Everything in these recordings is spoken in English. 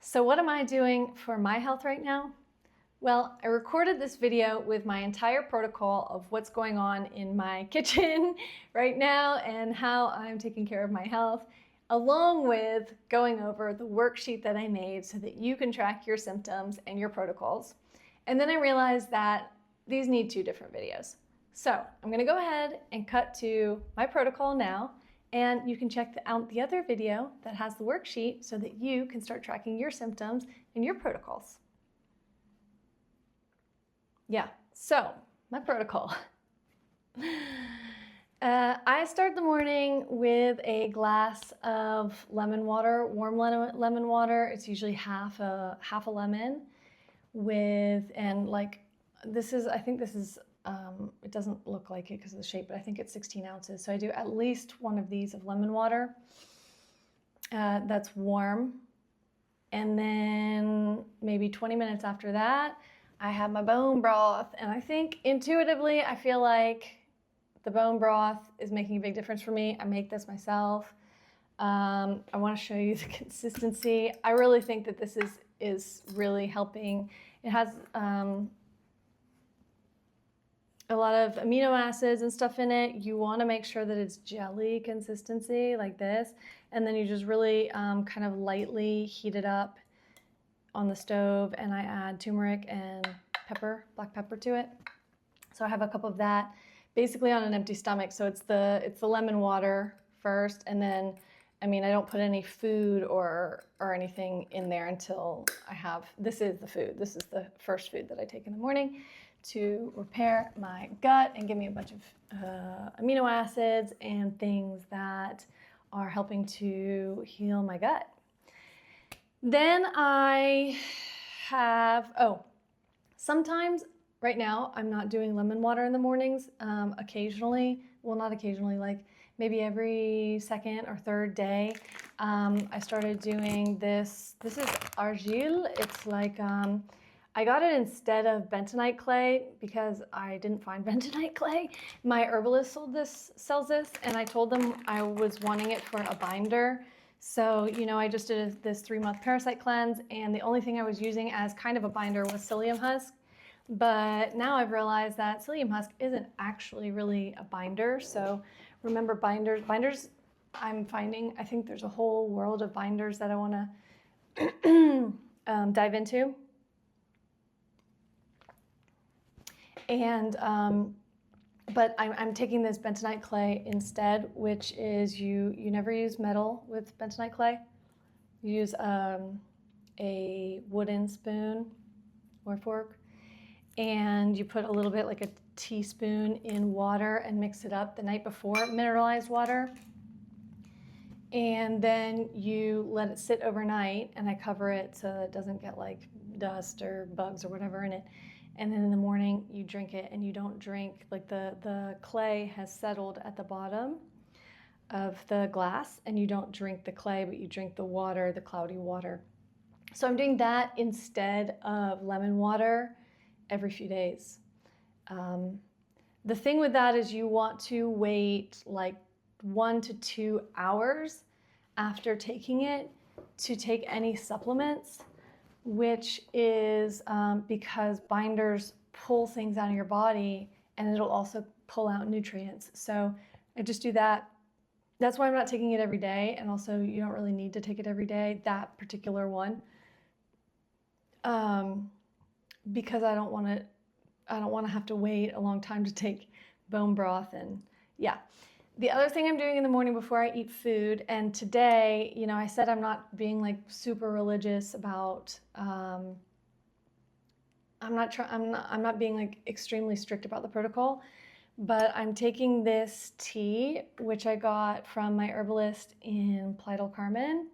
So what am I doing for my health right now? Well, I recorded this video with my entire protocol of what's going on in my kitchen right now and how I'm taking care of my health, along with going over the worksheet that I made so that you can track your symptoms and your protocols. And then I realized that these need two different videos. So I'm going to go ahead and cut to my protocol now, and you can check out the other video that has the worksheet so that you can start tracking your symptoms and your protocols. Yeah, so my protocol. I start the morning with a glass of lemon water, warm lemon water. It's usually half a lemon with, and like this is, I think this is, it doesn't look like it because of the shape, but I think it's 16 ounces. So I do at least one of these of lemon water that's warm. And then maybe 20 minutes after that, I have my bone broth. And I think intuitively, I feel like the bone broth is making a big difference for me. I make this myself. I want to show you the consistency. I really think that this is really helping. It has a lot of amino acids and stuff in it. You want to make sure that it's jelly consistency like this. And then you just really kind of lightly heat it up on the stove, and I add turmeric and pepper, black pepper to it. So I have a cup of that basically on an empty stomach. So it's the lemon water first, and then I don't put any food or anything in there until I have, this is the food. This is the first food that I take in the morning to repair my gut and give me a bunch of amino acids and things that are helping to heal my gut. Then I have, sometimes right now I'm not doing lemon water in the mornings. Occasionally, well, not occasionally, like maybe every second or third day, I started doing this. This is argile. It's like, I got it instead of bentonite clay because I didn't find bentonite clay. My herbalist sells this, and I told them I was wanting it for a binder. So, I just did this 3-month parasite cleanse, and the only thing I was using as kind of a binder was psyllium husk. But now I've realized that psyllium husk isn't actually really a binder. So remember binders, I'm finding, I think there's a whole world of binders that I want to dive into. And, but I'm taking this bentonite clay instead, which is you never use metal with bentonite clay. You use a wooden spoon or fork, and you put a little bit, like a teaspoon, in water and mix it up the night before, mineralized water. And then you let it sit overnight, and I cover it so it doesn't get like dust or bugs or whatever in it. And then in the morning you drink it, and you don't drink, like the clay has settled at the bottom of the glass, and you don't drink the clay, but you drink the water, the cloudy water. So I'm doing that instead of lemon water every few days. The thing with that is you want to wait like 1 to 2 hours after taking it to take any supplements, which is because binders pull things out of your body, and it'll also pull out nutrients. So I just do that. That's why I'm not taking it every day, and also you don't really need to take it every day, that particular one, because I don't want to have to wait a long time to take bone broth. And yeah. The other thing I'm doing in the morning before I eat food, and today, I said I'm not being like super religious about, I'm not being like extremely strict about the protocol, but I'm taking this tea, which I got from my herbalist in Playa del Carmen,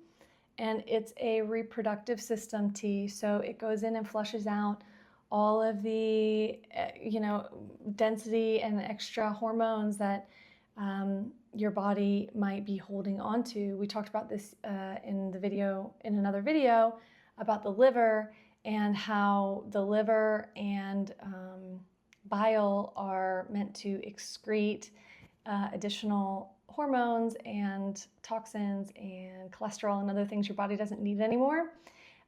and it's a reproductive system tea. So it goes in and flushes out all of the, density and extra hormones that your body might be holding on to. We talked about this in another video about the liver, and how the liver and bile are meant to excrete additional hormones and toxins and cholesterol and other things your body doesn't need anymore.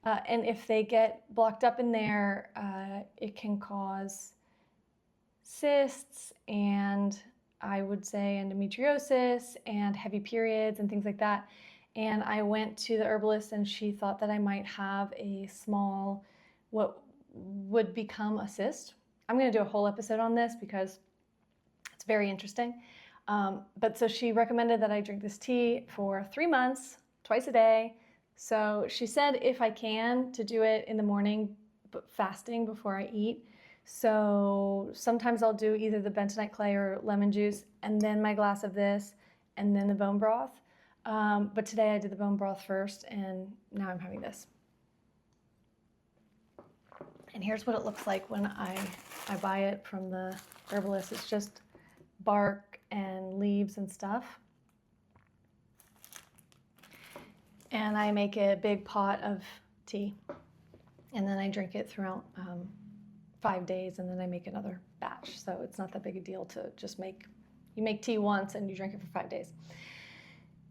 And if they get blocked up in there, it can cause cysts and I would say endometriosis and heavy periods and things like that. And I went to the herbalist and she thought that I might have a small, what would become a cyst. I'm going to do a whole episode on this because it's very interesting. But so she recommended that I drink this tea for 3 months, twice a day. So she said if I can, to do it in the morning, but fasting before I eat. So sometimes I'll do either the bentonite clay or lemon juice and then my glass of this and then the bone broth. But today I did the bone broth first and now I'm having this. And here's what it looks like when I buy it from the herbalist. It's just bark and leaves and stuff. And I make a big pot of tea. And then I drink it throughout 5 days and then I make another batch. So it's not that big a deal to just you make tea once and you drink it for 5 days.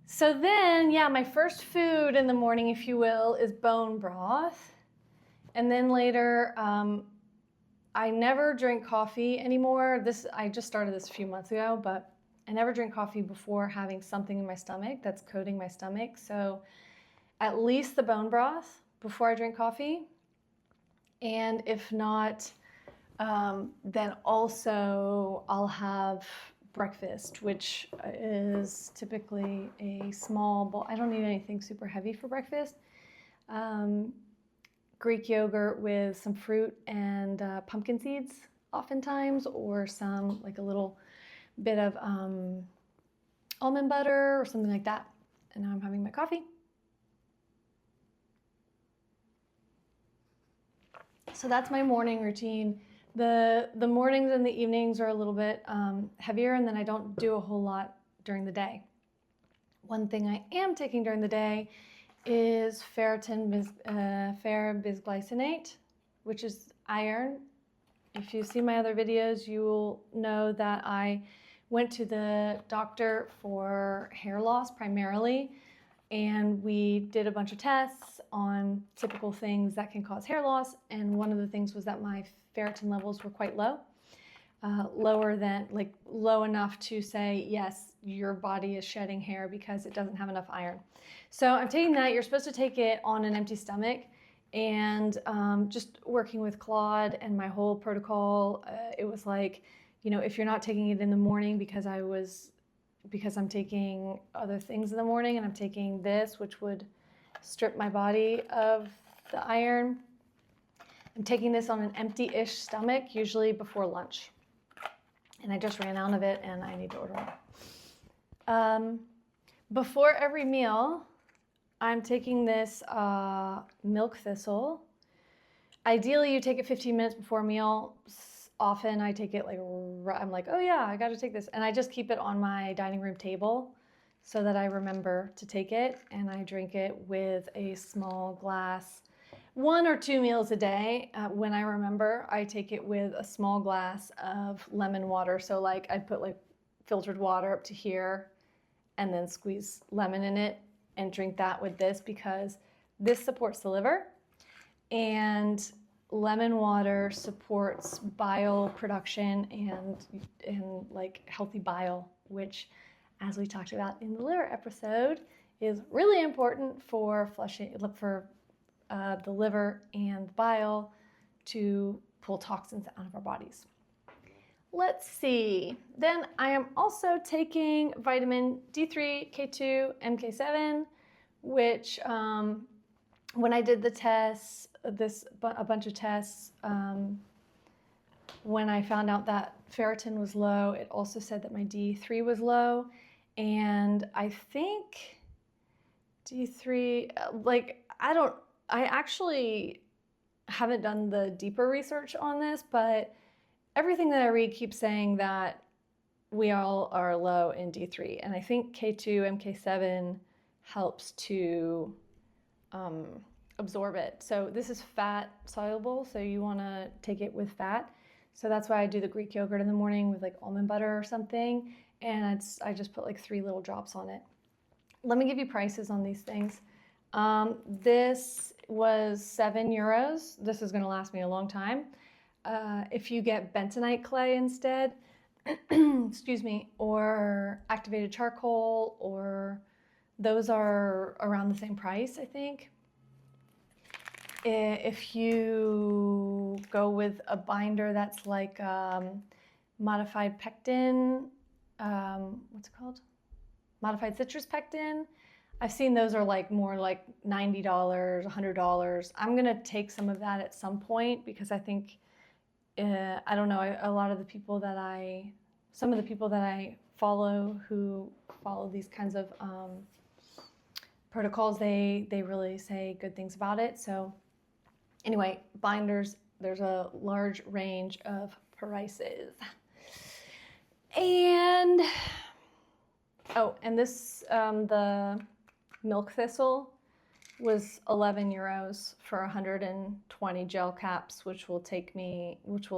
So then, yeah, my first food in the morning, if you will, is bone broth. And then later, I never drink coffee anymore. I just started this a few months ago, but I never drink coffee before having something in my stomach that's coating my stomach. So at least the bone broth before I drink coffee. And if not, then also I'll have breakfast, which is typically a small bowl. I don't need anything super heavy for breakfast. Greek yogurt with some fruit and pumpkin seeds oftentimes, or some like a little bit of almond butter or something like that. And now I'm having my coffee. So that's my morning routine. The mornings and the evenings are a little bit heavier, and then I don't do a whole lot during the day. One thing I am taking during the day is ferrobisglycinate, which is iron. If you see my other videos, you will know that I went to the doctor for hair loss primarily, and we did a bunch of tests on typical things that can cause hair loss, and one of the things was that my ferritin levels were quite low. Low enough to say, yes, your body is shedding hair because it doesn't have enough iron. So I'm taking that. You're supposed to take it on an empty stomach, and just working with Claude and my whole protocol, it was like, if you're not taking it in the morning because I'm taking other things in the morning and I'm taking this, which would strip my body of the iron. I'm taking this on an empty-ish stomach, usually before lunch. And I just ran out of it and I need to order more. Before every meal, I'm taking this milk thistle. Ideally, you take it 15 minutes before a meal. Often I take it I'm like, oh yeah, I got to take this. And I just keep it on my dining room table so that I remember to take it. And I drink it with a small glass, 1 or 2 meals a day. When I remember, I take it with a small glass of lemon water. So I'd put filtered water up to here and then squeeze lemon in it and drink that with this, because this supports the liver and lemon water supports bile production and healthy bile, which, as we talked about in the liver episode, is really important for flushing, for the liver and bile to pull toxins out of our bodies. Let's see. Then I am also taking vitamin D3, K2, MK7, which when I did the tests, a bunch of tests, when I found out that ferritin was low, it also said that my D3 was low. And I think D3, I actually haven't done the deeper research on this, but everything that I read keeps saying that we all are low in D3. And I think K2, MK7 helps to absorb it. So this is fat soluble, so you want to take it with fat. So that's why I do the Greek yogurt in the morning with almond butter or something. And I just put 3 little drops on it. Let me give you prices on these things. This was €7. This is going to last me a long time. If you get bentonite clay instead, excuse me, or activated charcoal, or those are around the same price, I think. If you go with a binder that's like modified pectin, what's it called? Modified citrus pectin. I've seen those are like more like $90, $100. I'm gonna take some of that at some point because I think, I don't know, a lot of the people that some of the people that I follow who follow these kinds of protocols, they really say good things about it. So anyway, binders, there's a large range of prices. And, oh, and this, the milk thistle was €11 for 120 gel caps, which will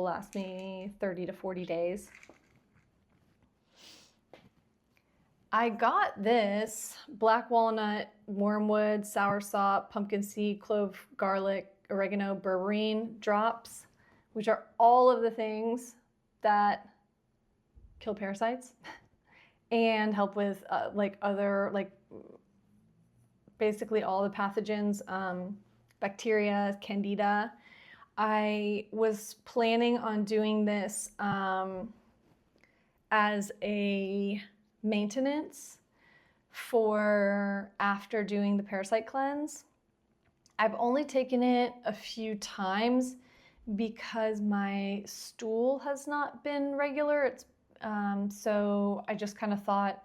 last me 30 to 40 days. I got this black walnut, wormwood, soursop, pumpkin seed, clove, garlic, oregano, berberine drops, which are all of the things that kill parasites and help with basically all the pathogens, bacteria, candida. I was planning on doing this as a maintenance for after doing the parasite cleanse. I've only taken it a few times because my stool has not been regular. So I just kind of thought,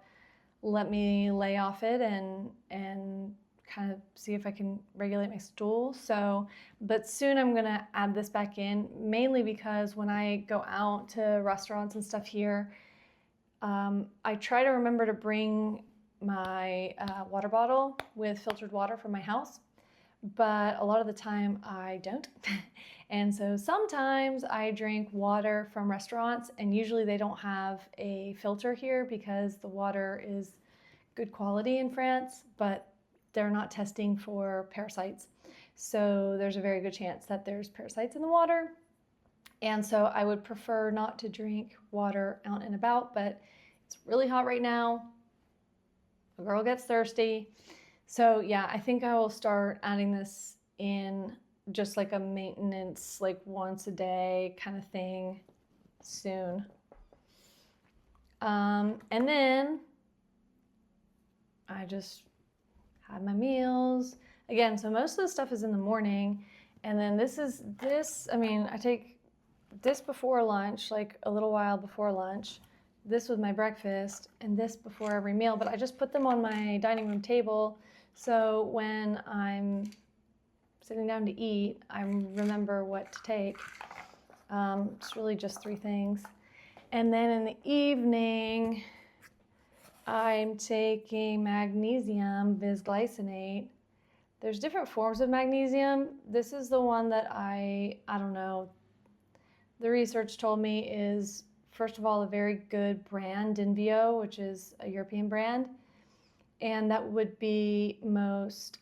let me lay off it and kind of see if I can regulate my stool. So, but soon I'm gonna add this back in, mainly because when I go out to restaurants and stuff here, I try to remember to bring my water bottle with filtered water from my house, but a lot of the time I don't. And so sometimes I drink water from restaurants, and usually they don't have a filter here because the water is good quality in France, but they're not testing for parasites. So there's a very good chance that there's parasites in the water. And so I would prefer not to drink water out and about, but it's really hot right now. A girl gets thirsty. So yeah, I think I will start adding this in just like a maintenance, like once a day kind of thing soon. And then I just had my meals. Again, so most of the stuff is in the morning. And then I take this before lunch, like a little while before lunch, this with my breakfast, and this before every meal. But I just put them on my dining room table, so when I'm sitting down to eat, I remember what to take. It's really just 3 things. And then in the evening, I'm taking magnesium bisglycinate. There's different forms of magnesium. This is the one that I don't know, the research told me is, first of all, a very good brand, Invio, which is a European brand. And that would be most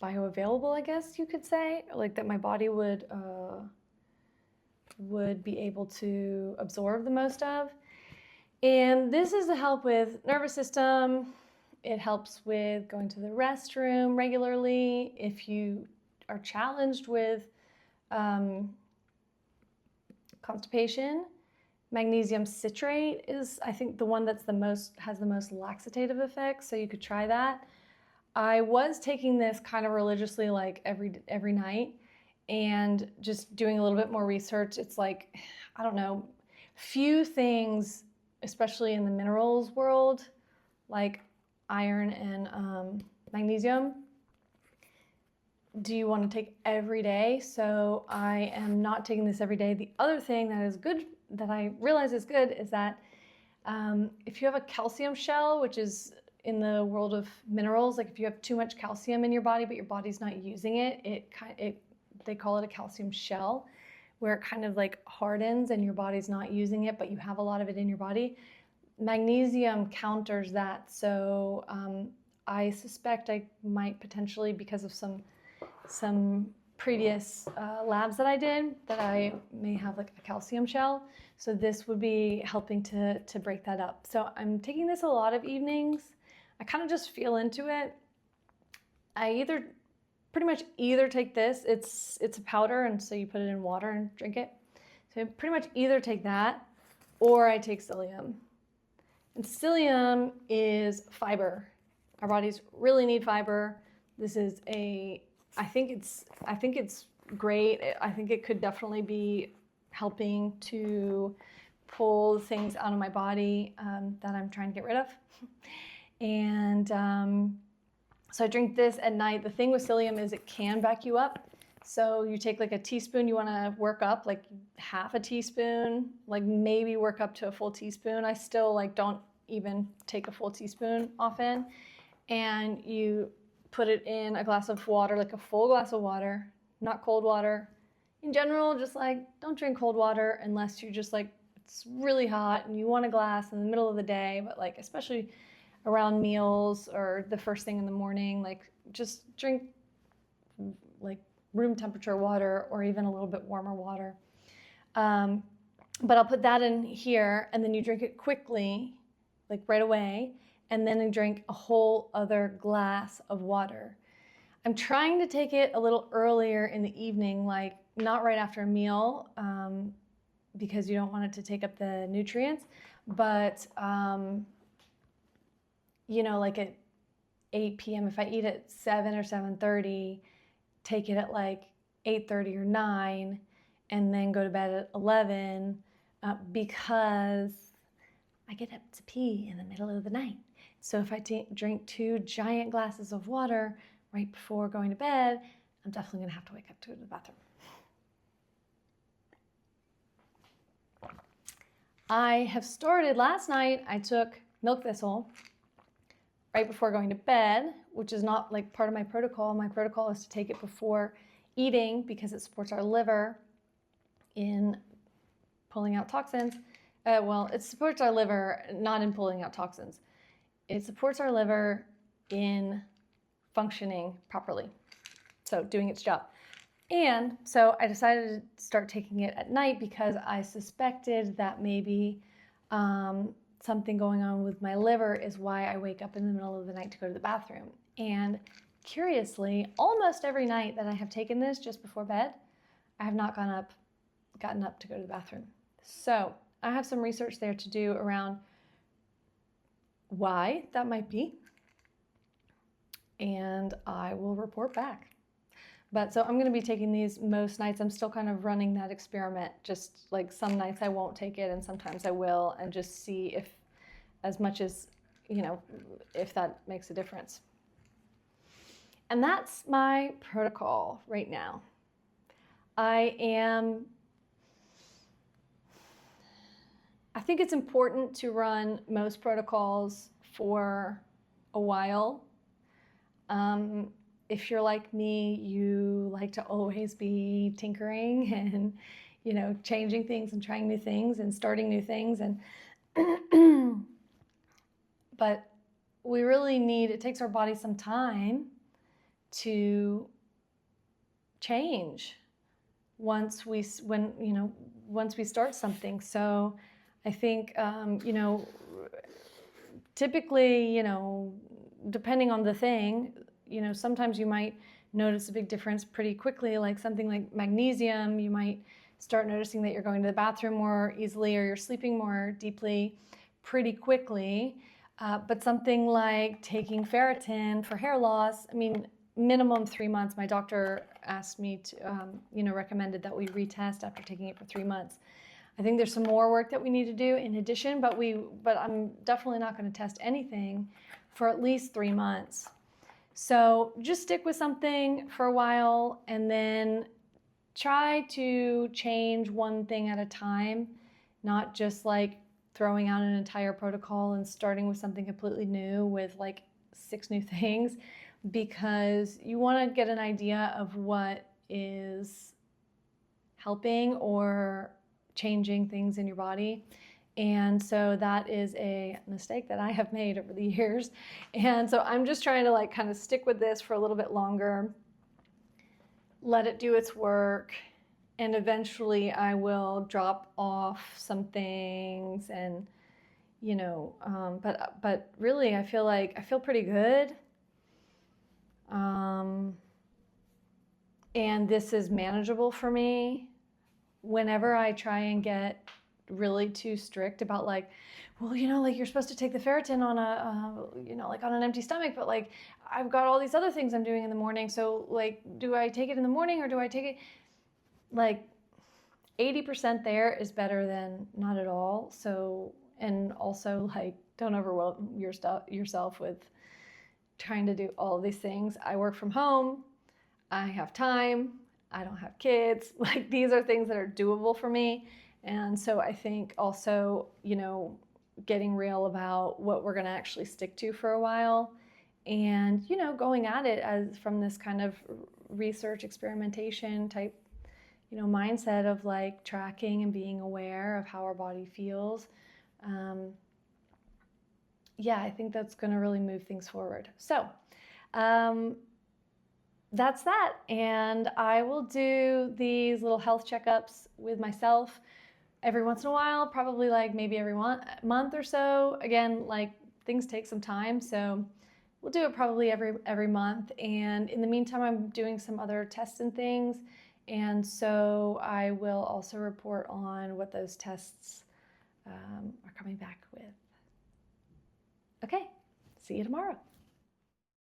bioavailable, I guess you could say, like that my body would be able to absorb the most of. And this is to help with nervous system. It helps with going to the restroom regularly. If you are challenged with constipation, magnesium citrate is, I think, the one that's has the most laxative effects, so you could try that. I was taking this kind of religiously, like every night, and just doing a little bit more research. It's like, I don't know, few things, especially in the minerals world, like iron and magnesium, do you want to take every day? So I am not taking this every day. The other thing that is good, that I realize is good, is that if you have a calcium shell, which is in the world of minerals, like if you have too much calcium in your body but your body's not using it, they call it a calcium shell, where it kind of like hardens and your body's not using it, but you have a lot of it in your body. Magnesium counters that. So I suspect I might potentially, because of some previous labs that I did, that I may have like a calcium shell. So this would be helping to break that up. So I'm taking this a lot of evenings. I kind of just feel into it. I pretty much either take this, it's a powder, and so you put it in water and drink it. So I pretty much either take that, or I take psyllium. And psyllium is fiber. Our bodies really need fiber. This is I think it's great. I think it could definitely be helping to pull things out of my body that I'm trying to get rid of. And so I drink this at night. The thing with psyllium is it can back you up. So you take like a teaspoon, you want to work up like half a teaspoon, like maybe work up to a full teaspoon. I still like don't even take a full teaspoon often. And you put it in a glass of water, like a full glass of water, not cold water. In general, just like don't drink cold water unless you're just like, it's really hot and you want a glass in the middle of the day, but like especially around meals or the first thing in the morning, like just drink like room temperature water or even a little bit warmer water. But I'll put that in here, and then you drink it quickly, like right away, and then you drink a whole other glass of water. I'm trying to take it a little earlier in the evening, like not right after a meal, because you don't want it to take up the nutrients, but you know, like at 8 p.m., if I eat at 7 or 7:30, take it at like 8:30 or 9, and then go to bed at 11, because I get up to pee in the middle of the night. So if I drink 2 giant glasses of water right before going to bed, I'm definitely gonna have to wake up to go to the bathroom. I have started, last night I took milk thistle right before going to bed, which is not like part of my protocol. My protocol is to take it before eating because it supports our liver in pulling out toxins. Well, it supports our liver not in pulling out toxins. It supports our liver in functioning properly, so doing its job. And so I decided to start taking it at night because I suspected that maybe something going on with my liver is why I wake up in the middle of the night to go to the bathroom. And curiously, almost every night that I have taken this just before bed, I have not gotten up to go to the bathroom. So I have some research there to do around why that might be, and I will report back. But so I'm going to be taking these most nights. I'm still kind of running that experiment. Just like some nights I won't take it and sometimes I will, and just see if, as much as, you know, if that makes a difference. And that's my protocol right now. I think it's important to run most protocols for a while. If you're like me, you like to always be tinkering and, you know, changing things and trying new things and starting new things. And but we really need, it takes our body some time to change once we start something. So I think, you know, typically, you know, depending on the thing, you know, sometimes you might notice a big difference pretty quickly, like something like magnesium. You might start noticing that you're going to the bathroom more easily or you're sleeping more deeply pretty quickly. But something like taking ferritin for hair loss, I mean, minimum 3 months. My doctor asked me to, you know, recommended that we retest after taking it for 3 months. I think there's some more work that we need to do in addition, but I'm definitely not going to test anything for at least 3 months. So just stick with something for a while and then try to change one thing at a time, not just like throwing out an entire protocol and starting with something completely new with like 6 new things, because you want to get an idea of what is helping or changing things in your body. And so that is a mistake that I have made over the years. And so I'm just trying to like kind of stick with this for a little bit longer, let it do its work, and eventually I will drop off some things and, but really I feel pretty good. And this is manageable for me. Whenever I try and get really too strict about like, well, like you're supposed to take the ferritin on like on an empty stomach, but like I've got all these other things I'm doing in the morning. So like, do I take it in the morning or do I take it like 80% there is better than not at all. So, and also like, don't overwhelm yourself with trying to do all of these things. I work from home. I have time. I don't have kids. Like these are things that are doable for me. And so I think also, getting real about what we're going to actually stick to for a while and, going at it as from this kind of research experimentation type, mindset of like tracking and being aware of how our body feels. I think that's going to really move things forward. So, that's that. And I will do these little health checkups with myself every once in a while, probably like maybe every month or so. Again, like things take some time, so we'll do it probably every month. And in the meantime, I'm doing some other tests and things. And so I will also report on what those tests are coming back with. Okay, see you tomorrow.